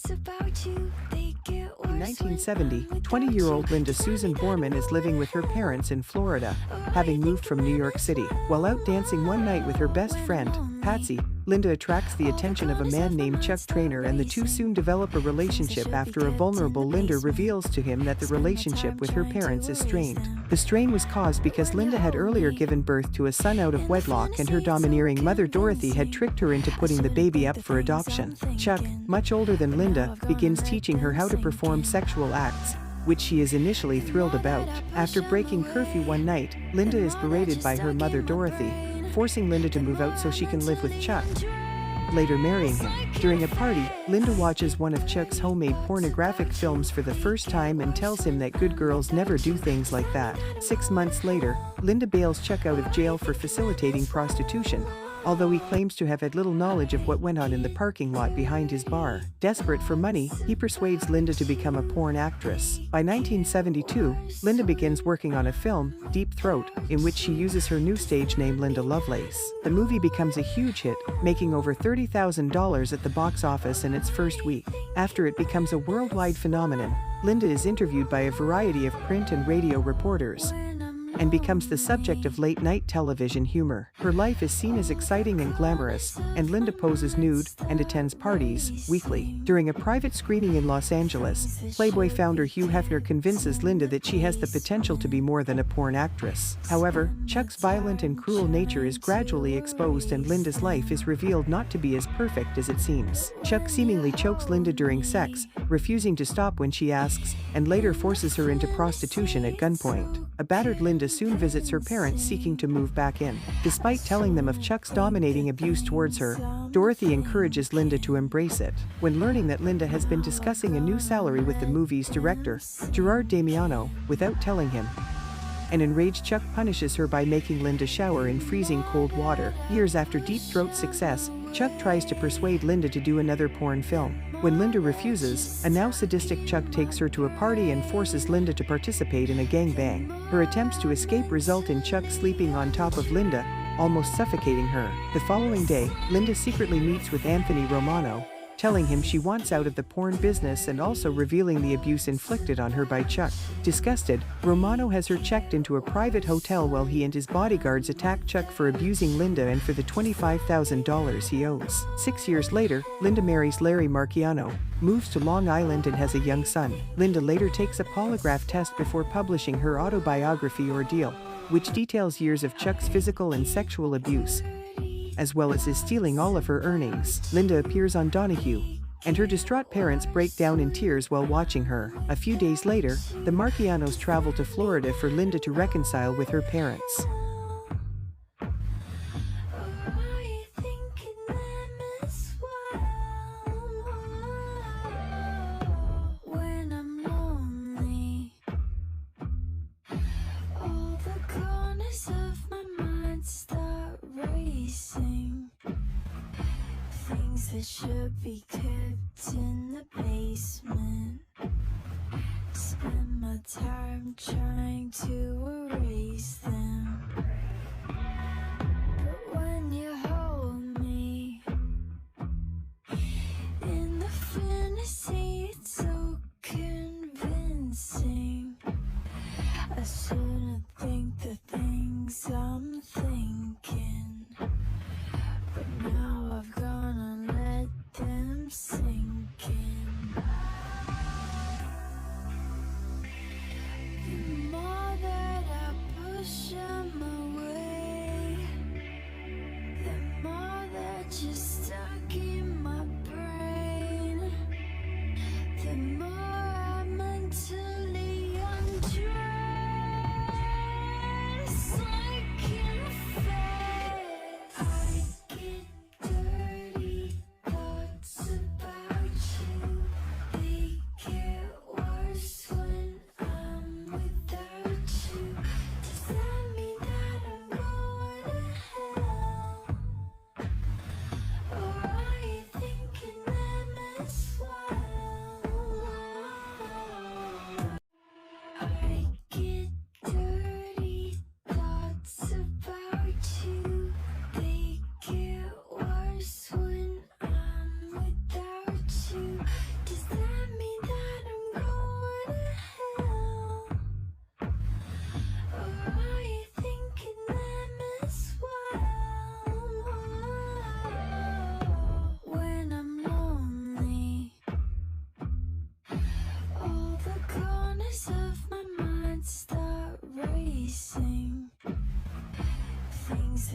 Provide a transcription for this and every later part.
In 1970, 20-year-old Linda Susan Borman is living with her parents in Florida, having moved from New York City. While out dancing one night with her best friend, Patsy, Linda attracts the attention of a man named Chuck Trainer, and the two soon develop a relationship after a vulnerable Linda reveals to him that the relationship with her parents is strained. The strain was caused because Linda had earlier given birth to a son out of wedlock, and her domineering mother Dorothy had tricked her into putting the baby up for adoption. Chuck, much older than Linda, begins teaching her how to perform sexual acts, which she is initially thrilled about. After breaking curfew one night, Linda is berated by her mother Dorothy, forcing Linda to move out so she can live with Chuck, later marrying him. During a party, Linda watches one of Chuck's homemade pornographic films for the first time and tells him that good girls never do things like that. 6 months later, Linda bails Chuck out of jail for facilitating prostitution, although he claims to have had little knowledge of what went on in the parking lot behind his bar. Desperate for money, he persuades Linda to become a porn actress. By 1972, Linda begins working on a film, Deep Throat, in which she uses her new stage name Linda Lovelace. The movie becomes a huge hit, making over $30,000 at the box office in its first week. After it becomes a worldwide phenomenon, Linda is interviewed by a variety of print and radio reporters, and becomes the subject of late-night television humor. Her life is seen as exciting and glamorous, and Linda poses nude and attends parties weekly. During a private screening in Los Angeles, Playboy founder Hugh Hefner convinces Linda that she has the potential to be more than a porn actress. However, Chuck's violent and cruel nature is gradually exposed, and Linda's life is revealed not to be as perfect as it seems. Chuck seemingly chokes Linda during sex, refusing to stop when she asks, and later forces her into prostitution at gunpoint. A battered Linda soon visits her parents, seeking to move back in. Despite telling them of Chuck's dominating abuse towards her, Dorothy encourages Linda to embrace it. When learning that Linda has been discussing a new salary with the movie's director, Gerard Damiano, without telling him, an enraged Chuck punishes her by making Linda shower in freezing cold water. Years after Deep Throat's success, Chuck tries to persuade Linda to do another porn film. When Linda refuses, a now sadistic Chuck takes her to a party and forces Linda to participate in a gangbang. Her attempts to escape result in Chuck sleeping on top of Linda, almost suffocating her. The following day, Linda secretly meets with Anthony Romano, telling him she wants out of the porn business and also revealing the abuse inflicted on her by Chuck. Disgusted, Romano has her checked into a private hotel while he and his bodyguards attack Chuck for abusing Linda and for the $25,000 he owes. 6 years later, Linda marries Larry Marciano, moves to Long Island, and has a young son. Linda later takes a polygraph test before publishing her autobiography Ordeal, which details years of Chuck's physical and sexual abuse, as well as his stealing all of her earnings. Linda appears on Donahue, and her distraught parents break down in tears while watching her. A few days later, the Marcianos travel to Florida for Linda to reconcile with her parents. That should be kept in the basement. Spend my time trying to erase them. But when you hold me in the fantasy, it's so convincing. I shouldn't think the things I'm thinking, but now I've gone and let them sink in. The more that I push them away, the more that you're stuck in my brain, the more I'm mentally undressed. I confess, I get dirty thoughts about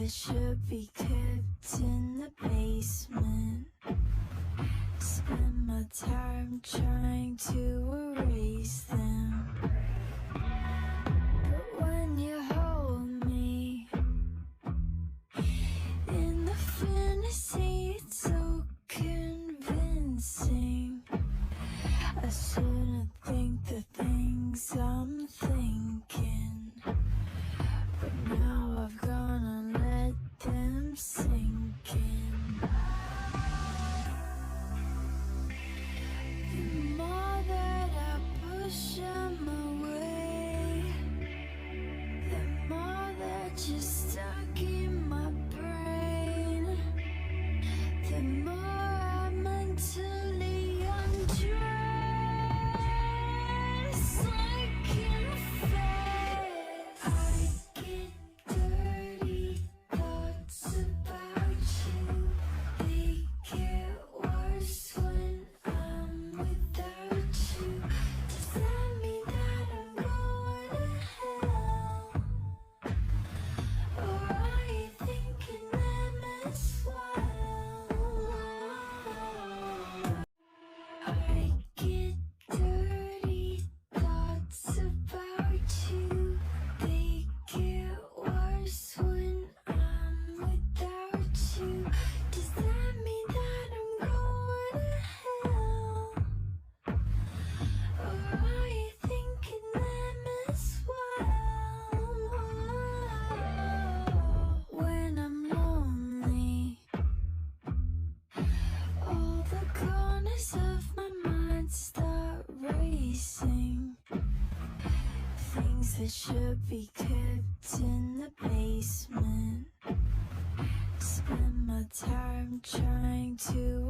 that should be kept in the basement. Spend my time trying to erase them. But when you hold me in the fantasy, it's so convincing. I shouldn't think the things I'm thinking, but now I've gone and let them sink in. The more that I push them away, the more that you're stuck in my brain, the more I mentally undress. I confess, I get dirty thoughts about you. They get worse when I'm without you. Does that mean that I'm going to hell? Or are you thinking them as well? I get dirty thoughts about you. They get worse when I'm without you. Does that mean that I'm going to hell? Or are you thinking them as well? When I'm lonely, all the corners of my mind start racing. Things that should be kept in the basement. Spend my time trying to